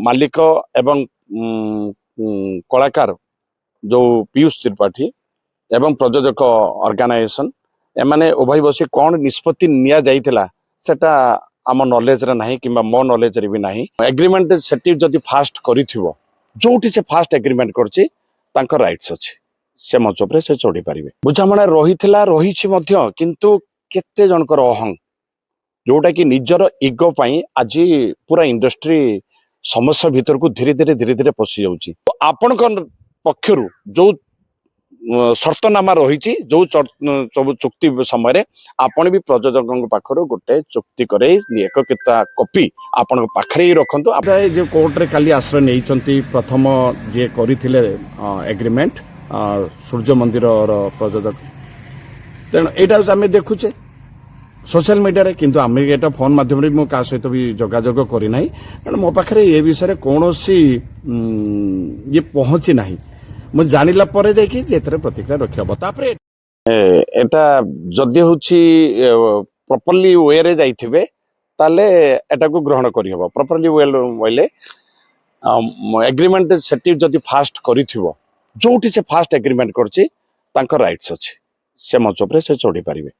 मालिक एवं कलाकार जो पीयूष त्रिपाठी एवं प्रयोजक ऑर्गेनाइजेशन एमाने उभय बसी कौन निष्पत्ति निया जाइथिला सेटा आम नॉलेज रे नाही किंबा मो नॉलेज रे भी नाही एग्रीमेंट सेटी जदि फास्ट करिथिबो जोठी से फास्ट एग्रीमेंट करछि तांकर राइट्स अछि से मंच पर से चढ़ी पारिबे बुझामणा रहिथिला रहिछि मध्य किंतु केते जनकर अहं जोटा कि निजर इगो पाई आज पूरा इंडस्ट्री समस्या भीतर को धीरे धीरे पशि जाउछि तो आपण पक्षरु जो शर्तनामा रही जो सब चुक्ति समय आपण भी प्रयोजक पाखर गोटे चुक्ति करे एक कॉपी आपण पाखरे रखंतु जो कोर्ट रे काली आश्रय नहीं प्रथम जे करथिले एग्रीमेंट सूर्य मंदिर प्रयोजक तेणु एटा आम देखुचे सोशल मीडिया रे किंतु आम एटा फोन माध्यम रे मो का सहित भी जोगाजोग करी नाही कारण मो पाखरे ए विषय कोनोसी ये पहुंची नाही मु जानिला परे देखि जेतरे प्रतिक्रिया रखिबो तापरे एटा जदि होछि प्रॉपर्ली वे रे जाइथिबे ताले एटा को ग्रहण करि हबो प्रॉपर्ली वेले एग्रीमेंट सेटिव जदि फास्ट करिथिबो जोठी से फास्ट एग्रीमेंट करछि तांकर राइट्स अछि से मंच पर से चढ़ी पारिबे।